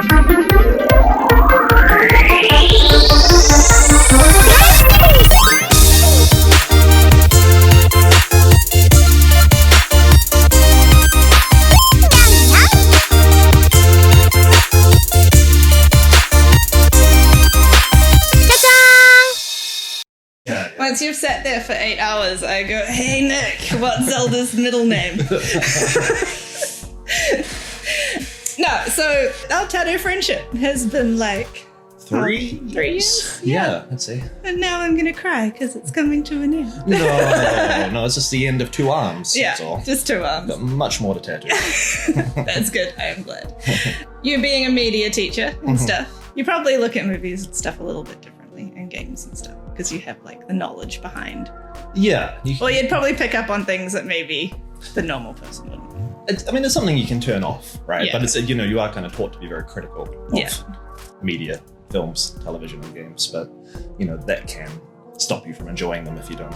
Once you've sat there for 8 hours, I go, hey, Nick, what's Zelda's middle name? No, so our tattoo friendship has been like... 3 years? Yeah, I'd say. And now I'm going to cry because it's coming to an end. No, it's just the end of 2 arms. Yeah, that's all. just 2 arms. Got much more to tattoo. That's good, I am glad. You being a media teacher and stuff, you probably look at movies and stuff a little bit differently and games and stuff because you have like the knowledge behind. Yeah. Well, you'd probably pick up on things that maybe the normal person wouldn't. I mean, it's something you can turn off, right? Yeah. But it's, you are kind of taught to be very critical of media, films, television, and games. But, that can stop you from enjoying them if you don't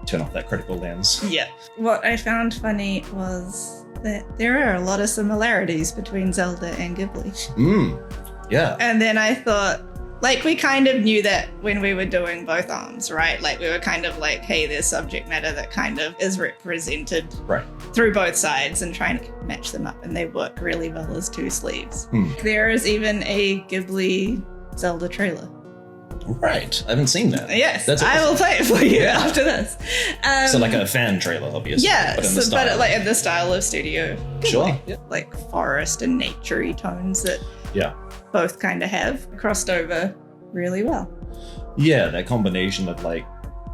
turn off that critical lens. Yeah. What I found funny was that there are a lot of similarities between Zelda and Ghibli. Yeah. And then I thought, like, we kind of knew that when we were doing both arms, right? Like, we were kind of like, hey, there's subject matter that kind of is represented through both sides and trying to match them up. And they work really well as 2 sleeves. There is even a Ghibli Zelda trailer. Right. I haven't seen that. Yes. That's awesome. I will play it for you after this. So like a fan trailer, obviously. Yeah, but in the style. But like in the style of Studio Ghibli. Sure. Yeah. Like forest and nature-y tones that both kind of have crossed over really well. Yeah, that combination of like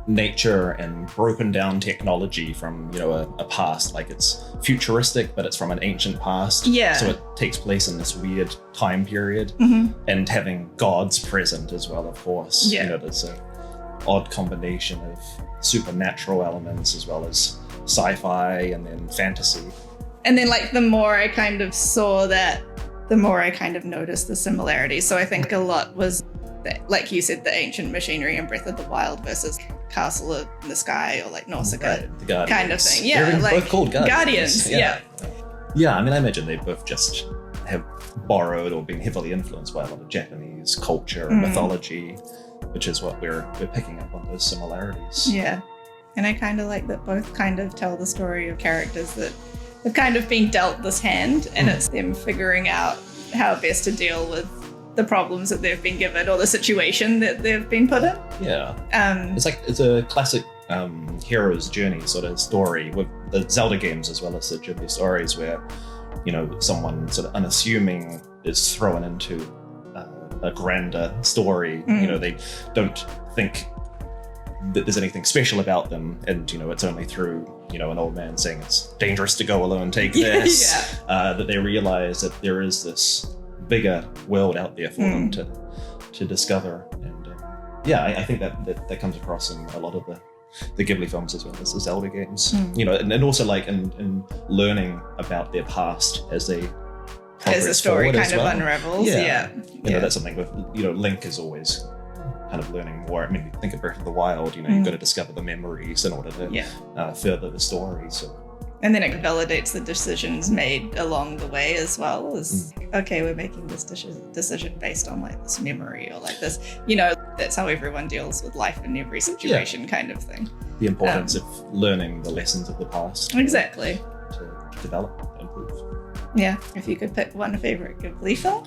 nature and broken down technology from, a past, like it's futuristic, but it's from an ancient past. Yeah. So it takes place in this weird time period and having gods present as well, of course. Yeah. There's an odd combination of supernatural elements as well as sci-fi and then fantasy. And then like the more I kind of saw that, the more I kind of noticed the similarities. So I think a lot was, like you said, the ancient machinery in Breath of the Wild versus Castle in the Sky or like Nausicaa kind of thing. Yeah, they're like both called Guardians. Yeah. Yeah, I mean, I imagine they both just have borrowed or been heavily influenced by a lot of Japanese culture and mythology, which is what we're picking up on those similarities. Yeah, and I kind of like that both kind of tell the story of characters that have kind of been dealt this hand, and it's them figuring out how best to deal with the problems that they've been given or the situation that they've been put in. Yeah. It's a classic hero's journey sort of story with the Zelda games as well as the Ghibli stories where, someone sort of unassuming is thrown into a grander story. They don't think that there's anything special about them, and it's only through an old man saying it's dangerous to go alone, take this, that they realize that there is this bigger world out there for them to discover. And I think that comes across in a lot of the Ghibli films as well as the Zelda games. And also like in learning about their past as they progress as the story kind of unravels. That's something with Link is always kind of learning more. I mean, think of Breath of the Wild, you've got to discover the memories in order to further the story. So. And then it validates the decisions made along the way as well as, okay, we're making this decision based on like this memory or like this, that's how everyone deals with life in every situation kind of thing. The importance of learning the lessons of the past. Exactly. To develop and improve. Yeah. If you could pick one favorite Ghibli film?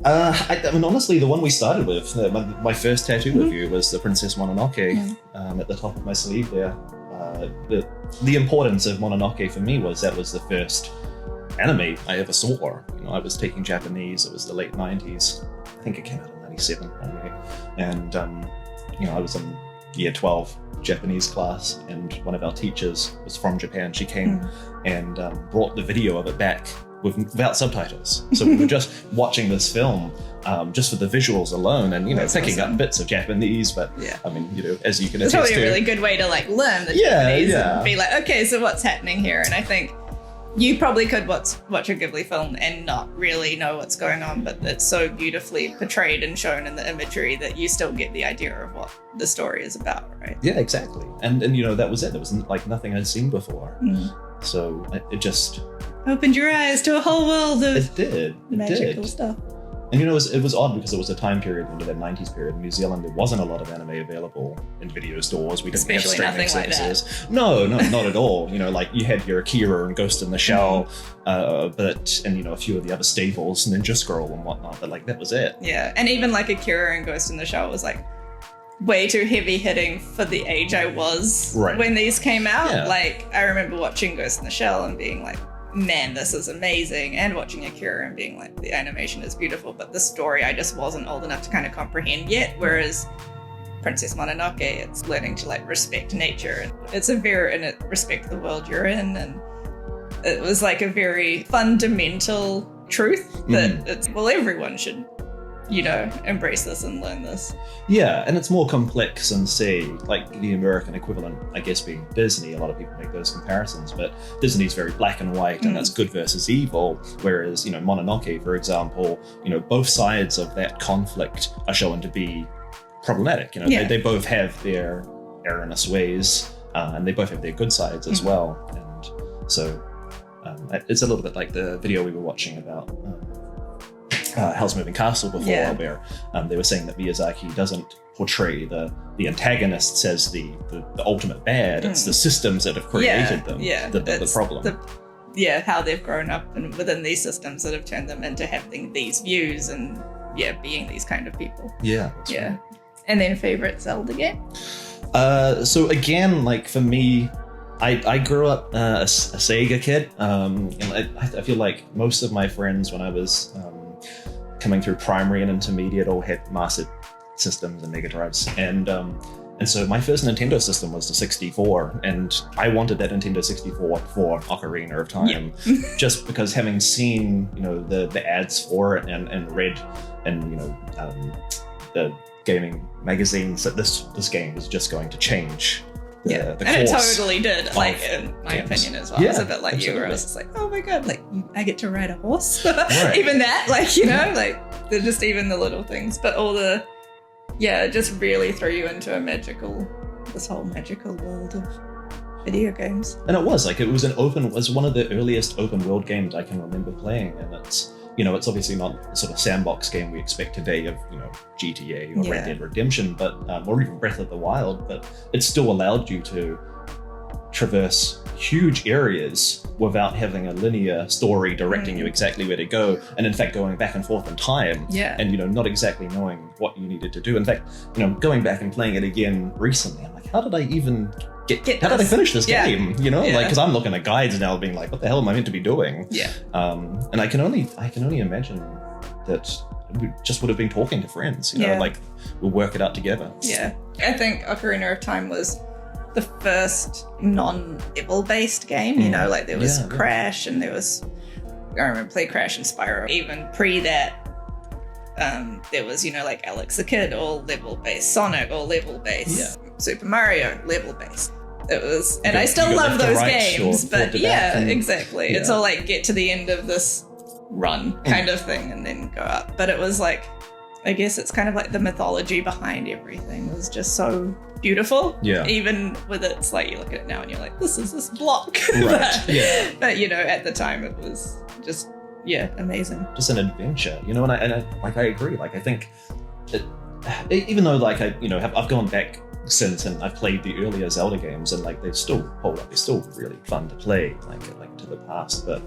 I mean, honestly, the one we started with, my first tattoo of you was the Princess Mononoke at the top of my sleeve there. The importance of Mononoke for me was that was the first anime I ever saw. I was taking Japanese. It was the late 90s. I think it came out in 97 anyway. And, I was in year 12 Japanese class, and one of our teachers was from Japan. She came and brought the video of it back without subtitles. So we were just watching this film just for the visuals alone and, picking up bits of Japanese. But I mean, as you can attest to. It's probably a really good way to like learn the Japanese and be like, okay, so what's happening here? And I think you probably could watch a Ghibli film and not really know what's going on, but it's so beautifully portrayed and shown in the imagery that you still get the idea of what the story is about, right? Yeah, exactly. And that was it. There was like nothing I'd seen before. So it just opened your eyes to a whole world of magical stuff. And it was odd because it was a time period into that 90s period. In New Zealand, there wasn't a lot of anime available in video stores. We didn't have streaming services. Like no, not at all. Like you had your Akira and Ghost in the Shell, and a few of the other staples, and then Ninja Scroll and whatnot. But like that was it. Yeah, and even like Akira and Ghost in the Shell was like way too heavy hitting for the age I was when these came out. Yeah. Like I remember watching Ghost in the Shell and being like, man, this is amazing, and watching Akira and being like, the animation is beautiful, but the story I just wasn't old enough to kind of comprehend yet. Whereas Princess Mononoke, it's learning to like respect nature, and it respect the world you're in, and it was like a very fundamental truth that everyone should embrace this and learn this. Yeah, and it's more complex than, say, like the American equivalent, I guess, being Disney. A lot of people make those comparisons, but Disney's very black and white, and that's good versus evil, whereas, Mononoke, for example, both sides of that conflict are shown to be problematic. They both have their erroneous ways, and they both have their good sides as well. And so it's a little bit like the video we were watching about Hell's Moving Castle before, where they were saying that Miyazaki doesn't portray the antagonists as the ultimate bad. It's the systems that have created them, the problem. How they've grown up and within these systems that have turned them into having these views and being these kind of people. Yeah. Right. And then favorite Zelda game? So again, like for me, I grew up a Sega kid. And I feel like most of my friends when I was coming through primary and intermediate all had Master Systems and Mega Drives. And so my first Nintendo system was the 64, and I wanted that Nintendo 64 for Ocarina of Time, just because having seen the ads for it and read and the gaming magazines that this game was just going to change. And it totally did, like in my opinion as well. It's a bit like you, where I was just like, oh my god, like I get to ride a horse. Even that, like, like they're just even the little things, but all the it just really threw you into this whole magical world of video games. And it was one of the earliest open world games I can remember playing, and it's it's obviously not the sort of sandbox game we expect today of, GTA or Red Dead Redemption, but or even Breath of the Wild, but it still allowed you to traverse huge areas without having a linear story directing you exactly where to go, and in fact going back and forth in time, and not exactly knowing what you needed to do. In fact, going back and playing it again recently, I'm like, how did I even how did I finish this game? Like, because I'm looking at guides now being like, what the hell am I meant to be doing? And I can only imagine that we just would have been talking to friends, like we'll work it out together. I think Ocarina of Time was the first non-level based game, like there was Crash and there was, I remember play Crash and Spyro. Even pre that, there was, like Alex the Kid, all level based, Sonic, all level based, Super Mario, level based. It was, and I still love those games, but exactly. It's all like get to the end of this run kind of thing and then go up. But it was like, I guess it's kind of like the mythology behind everything was just so beautiful. Even with it's like you look at it now and you're like, this is this block. But at the time it was just amazing. Just an adventure, and I agree. Like I think it, even though like I've gone back since and I've played the earlier Zelda games and like they still hold up. They're still really fun to play, like to the past. But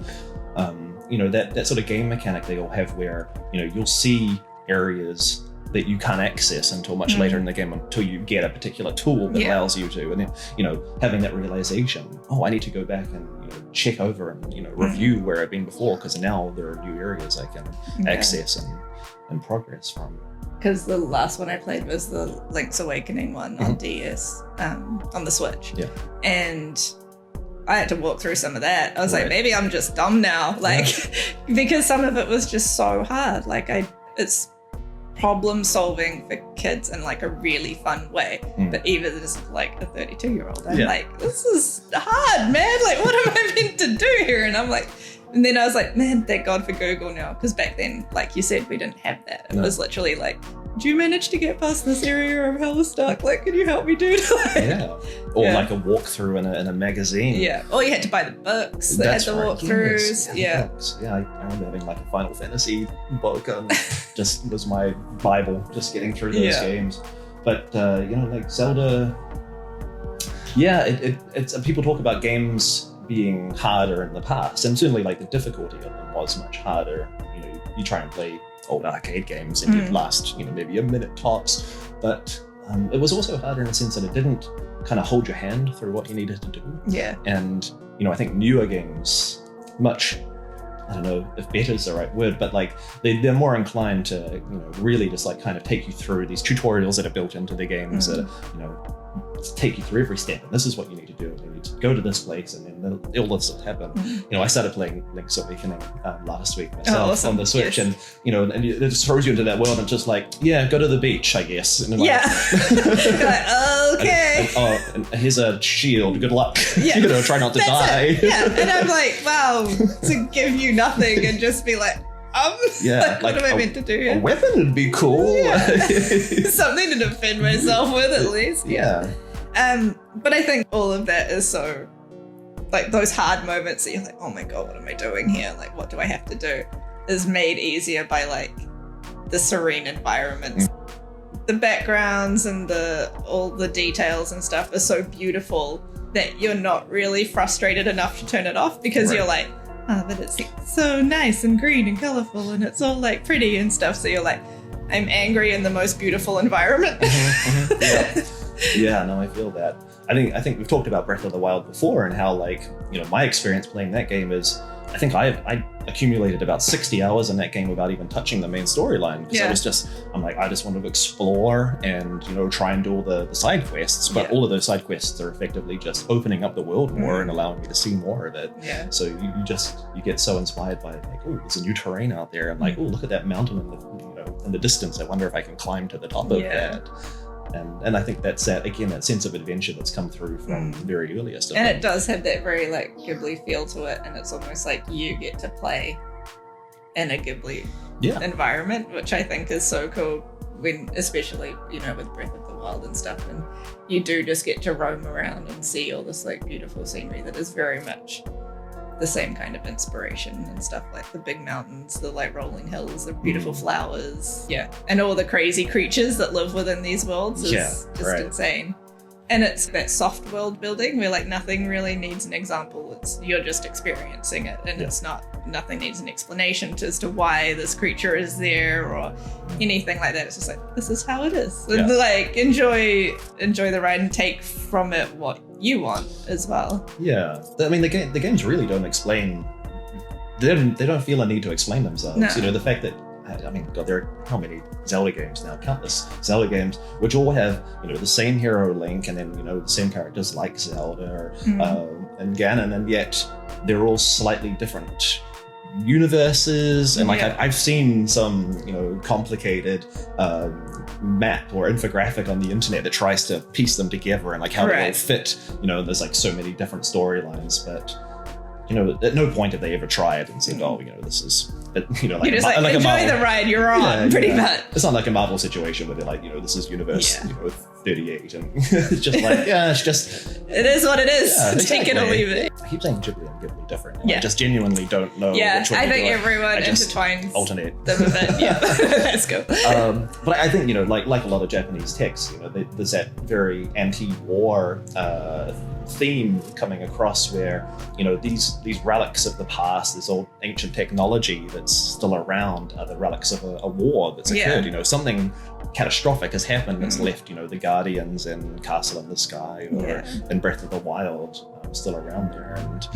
that sort of game mechanic they all have where you'll see areas that you can't access until much later in the game, until you get a particular tool that allows you to, and then having that realization, I need to go back and check over and review where I've been before, because now there are new areas I can access and progress from. Because the last one I played was the Link's Awakening one on DS, on the Switch. And I had to walk through some of that. I was like, maybe I'm just dumb now, because some of it was just so hard. Like it's problem solving for kids in like a really fun way. But even as like a 32-year-old, I'm like, this is hard, man. Like, what am I meant to do here? And I'm like, and then I was like, man, thank God for Google now. Because back then, like you said, we didn't have that. It was literally like, do you manage to get past this area of Hellstuck? Like, can you help me, dude? Yeah. Or like a walkthrough in a magazine. Yeah. Or you had to buy the books that had the walkthroughs. Yeah. Books. Yeah, I remember having like a Final Fantasy book and just was my Bible, just getting through those games. But, you know, like Zelda, it's people talk about games being harder in the past, and certainly like the difficulty of them was much harder. You know, you try and play old arcade games and you'd last, you know, maybe a minute tops, but it was also harder in the sense that it didn't kind of hold your hand through what you needed to do. Yeah. And, you know, I think newer games much, I don't know if better is the right word, but like they're more inclined to, you know, really just like kind of take you through these tutorials that are built into the games that, you know, take you through every step, and this is what you need to do. You need to go to this place, and then all this will happen. You know, I started playing Link's Awakening last week myself on the Switch, and you know, and it just throws you into that world, and just like, yeah, go to the beach, I guess. And like, like, okay. And here's a shield. Good luck. You know, try not to die. And I'm like, wow, to give you nothing and just be like, like, what am I meant to do here? A weapon would be cool. Something to defend myself with, at least. But I think all of that is so, like, those hard moments that you're like, oh my god, what am I doing here? Like, what do I have to do? Is made easier by like the serene environments. The backgrounds and all the details and stuff are so beautiful that you're not really frustrated enough to turn it off, because you're like, oh, but it's so nice and green and colorful and it's all like pretty and stuff. So you're like, I'm angry in the most beautiful environment. Yeah, no, I feel that. I think we've talked about Breath of the Wild before, and how, like, you know, my experience playing that game is, I think I accumulated about 60 hours in that game without even touching the main storyline, because I'm like, I just wanted to explore and, you know, try and do all the side quests, but all of those side quests are effectively just opening up the world more and allowing me to see more of it. So you get so inspired by, like, oh, there's a new terrain out there, and like, oh, look at that mountain in the distance. I wonder if I can climb to the top of that. And I think that's that sense of adventure that's come through from the very earliest of them. And it does have that very like Ghibli feel to it, and it's almost like you get to play in a Ghibli environment, which I think is so cool, when especially, you know, with Breath of the Wild and stuff, and you do just get to roam around and see all this like beautiful scenery that is very much the same kind of inspiration and stuff, like the big mountains, the like rolling hills, the beautiful flowers, and all the crazy creatures that live within these worlds is just insane. And it's that soft world building where like nothing really needs an example. It's you're just experiencing it, and it's nothing needs an explanation as to why this creature is there or anything like that. It's just like, this is how it is. And like enjoy the ride and take from it what you want as well. Yeah. I mean, the games really don't explain. They don't feel a need to explain themselves. No. You know, the fact that, I mean, God, there are how many Zelda games now? Countless Zelda games, which all have, you know, the same hero Link, and then, you know, the same characters like Zelda and Ganon, and yet they're all slightly different universes. And like I've seen some, you know, complicated map or infographic on the internet that tries to piece them together and like how they all fit. You know, there's like so many different storylines, but, you know, at no point have they ever tried and said, oh, you know, this is, you know, like, you're just like enjoy Marvel, the ride you're on, pretty much. It's not like a Marvel situation where they're like, you know, this is universe, you know, 38, and it's just like, it's just, it is what it is. Take it or leave it. I keep saying Ghibli and Ghibli different. I just genuinely don't know. Which one I think everyone intertwines alternate them a bit. That's cool. But I think, you know, like a lot of Japanese texts, you know, there's that very anti-war theme coming across where, you know, these relics of the past, this old ancient technology that's still around, are the relics of a war that's occurred. You know, something catastrophic has happened that's left, you know, the Guardians and Castle in the Sky or in Breath of the Wild still around there, and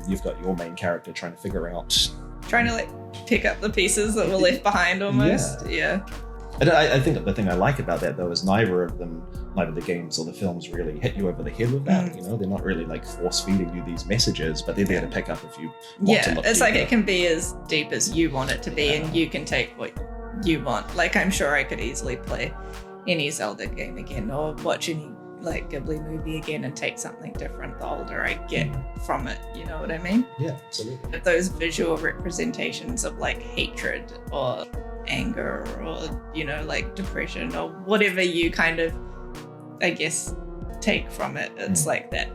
you've got your main character trying to like pick up the pieces that were left behind almost. And I think the thing I like about that, though, is neither the games or the films really hit you over the head with that. You know, they're not really like force feeding you these messages, but they're there to pick up if you want to look it's deeper. Like it can be as deep as you want it to be, and you can take what you want. Like, I'm sure I could easily play any Zelda game again, or watch any like Ghibli movie again and take something different the older I get from it, you know what I mean? Yeah, absolutely. But those visual representations of like hatred or anger or, you know, like depression or whatever you kind of, I guess, take from it. It's like that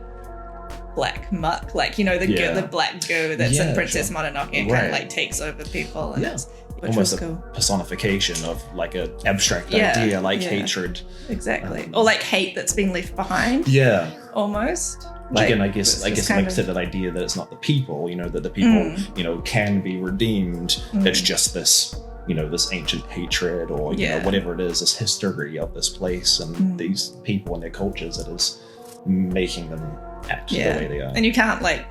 black muck, like, you know, the black goo that's in Princess Mononoke and kind of like takes over people. And it's almost a personification of like an abstract idea, like hatred. Exactly. Or like hate that's been left behind. Yeah. Almost. Like, again, I guess links to that idea that it's not the people, you know, that the people, you know, can be redeemed. It's just this, you know, this ancient hatred or, you know, whatever it is, this history of this place and these people and their cultures that is making them act the way they are. And you can't like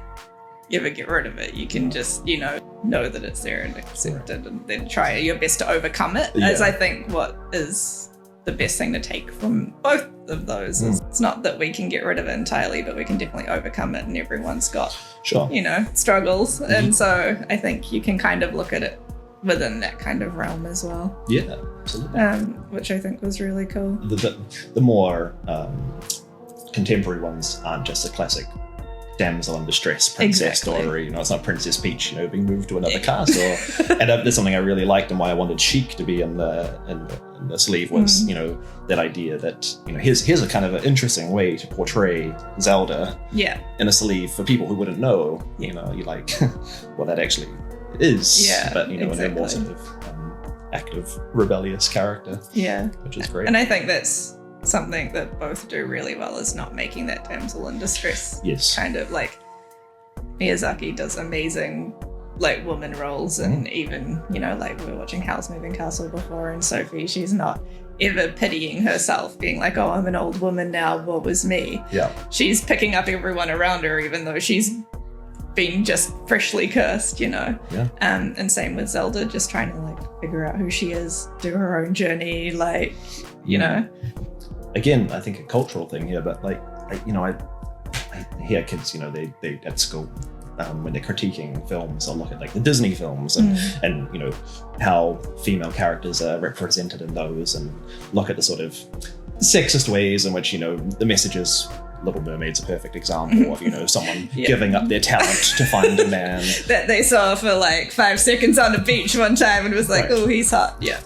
ever get rid of it. You can just, you know that it's there and accept it and then try your best to overcome it. As I think what is the best thing to take from both of those is it's not that we can get rid of it entirely, but we can definitely overcome it, and everyone's got you know, struggles. And so I think you can kind of look at it within that kind of realm as well. Yeah, absolutely. Which I think was really cool. The more contemporary ones aren't just a classic damsel in distress princess story. You know, it's not Princess Peach, you know, being moved to another castle. And that's something I really liked, and why I wanted Sheik to be in the sleeve was, you know, that idea that, you know, here's a kind of an interesting way to portray Zelda in a sleeve for people who wouldn't know. You know, you're like, well, that actually is. Yeah, but, you know, in a more sort of active, rebellious character. Yeah. Which is great. And I think that's something that both do really well, is not making that damsel in distress. Yes. Kind of like Miyazaki does amazing like woman roles, and even, you know, like we were watching Howl's Moving Castle before, and Sophie, she's not ever pitying herself, being like, oh, I'm an old woman now, what was me? Yeah. She's picking up everyone around her, even though she's been just freshly cursed, you know. Yeah. And same with Zelda, just trying to like figure out who she is, do her own journey, like, you know. Again, I think a cultural thing here, but like, I hear kids, you know, they at school, when they're critiquing films, they'll look at like the Disney films and you know, how female characters are represented in those, and look at the sort of sexist ways in which, you know, the messages. Little Mermaid's a perfect example of, you know, someone giving up their talent to find a man that they saw for like 5 seconds on the beach one time and was like, oh, he's hot. Yeah.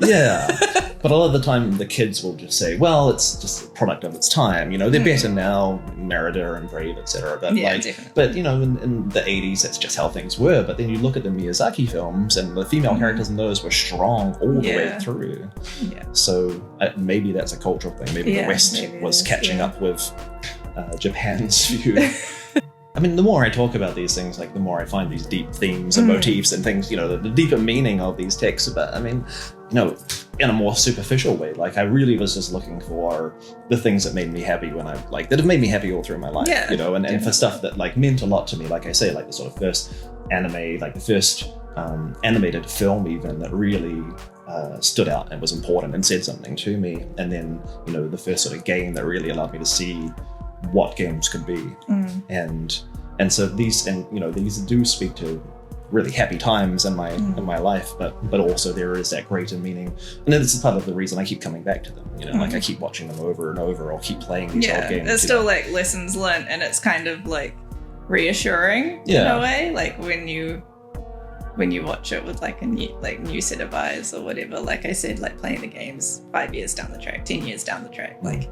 But a lot of the time the kids will just say, well, it's just a product of its time, you know, they're better now, Merida and Brave, etc. But but you know, in the 80s, that's just how things were. But then you look at the Miyazaki films, and the female characters in those were strong all the way through. So maybe that's a cultural thing. Maybe the West was catching up with Japan's view. I mean, the more I talk about these things, like the more I find these deep themes and motifs and things, you know, the deeper meaning of these texts. But I mean, you know, in a more superficial way, like I really was just looking for the things that made me happy that have made me happy all through my life, you know, and for stuff that like meant a lot to me. Like I say, like the sort of first anime, like the first animated film even that really stood out and was important and said something to me. And then, you know, the first sort of game that really allowed me to see what games could be. And so these do speak to really happy times in my life, but also there is that greater meaning, and this is part of the reason I keep coming back to them, you know, like I keep watching them over and over, or keep playing these old games. It's still like lessons learned, and it's kind of like reassuring in a way, like when you watch it with like a new set of eyes or whatever. Like I said, like playing the games 5 years down the track, 10 years down the track, like,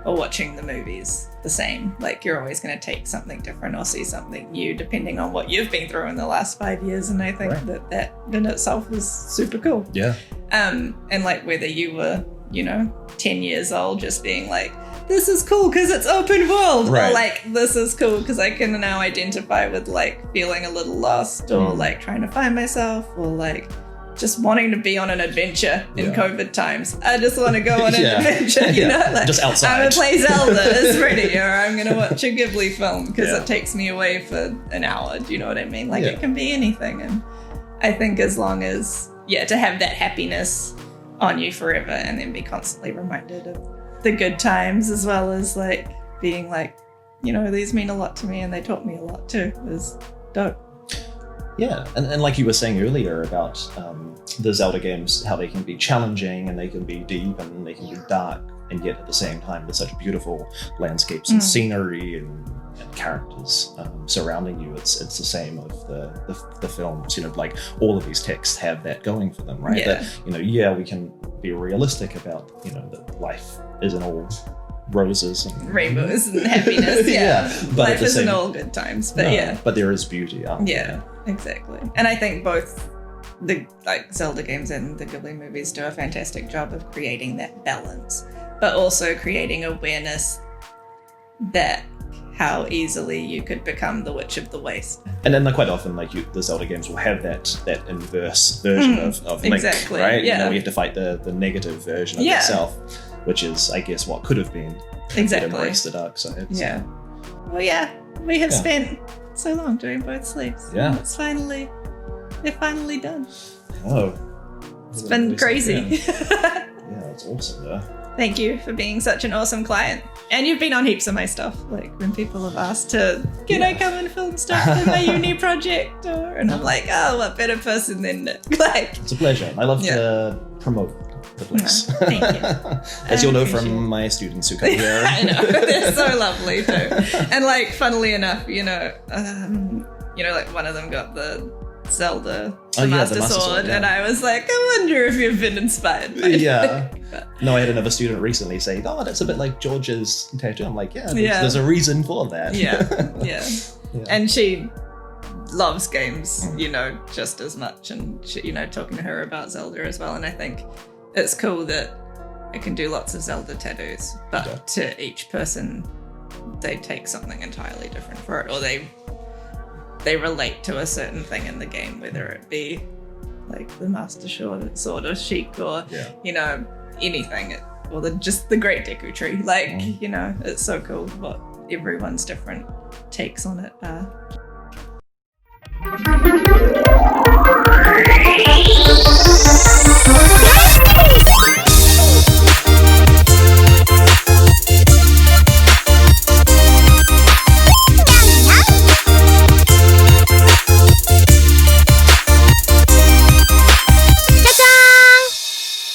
or watching the movies the same. Like you're always going to take something different or see something new depending on what you've been through in the last 5 years. And I think that in itself is super cool. Yeah. And like whether you were, you know, 10 years old just being like, this is cool because it's open world, or like this is cool because I can now identify with like feeling a little lost, or like trying to find myself, or like just wanting to be on an adventure in COVID times. I just want to go on an adventure, you know? Like, just outside. I'm going to play Zelda, it's pretty, or I'm going to watch a Ghibli film because it takes me away for an hour, do you know what I mean? Like it can be anything. And I think as long as, to have that happiness on you forever, and then be constantly reminded of the good times, as well as like being like, you know, these mean a lot to me and they taught me a lot too, is dope. Yeah, and like you were saying earlier about the Zelda games, how they can be challenging and they can be deep and they can be dark, and yet at the same time there's such beautiful landscapes and scenery and and characters surrounding you. It's the same of the films. Like all of these texts have that going for them, right? Yeah. That we can be realistic about that life isn't all roses and rainbows and happiness. Yeah, but life isn't all good times, but but there is beauty out there. Exactly. And I think both the Zelda games and the Ghibli movies do a fantastic job of creating that balance, but also creating awareness that how easily you could become the Witch of the Waste. And then quite often, the Zelda games will have that inverse version of Link, exactly. right? Yeah. We have to fight the negative version of itself, which is, I guess, what could have been. Exactly. Embrace the dark side. So. Yeah. Well, we have spent so long doing both sleeves. Yeah. They're finally done. Oh. It's been crazy. Yeah, it's awesome though. Thank you for being such an awesome client. And you've been on heaps of my stuff. When people have asked can I come and film stuff in my uni project? And I'm like, oh, what better person than Nick? It's a pleasure. I love to promote the place. Thank you. As you'll know from my students who come here. I know. They're so lovely too. And funnily enough, one of them got the Zelda, the Master Sword, and I was like, I wonder if you've been inspired by No, I had another student recently say, oh, that's a bit like George's tattoo. I'm like, there's a reason for that. Yeah. And she loves games, just as much, and she, talking to her about Zelda as well. And I think it's cool that I can do lots of Zelda tattoos, but to each person, they take something entirely different for it, or they relate to a certain thing in the game, whether it be the Master Sword or Sheik or anything, or just the Great Deku Tree. It's so cool what everyone's different takes on it are.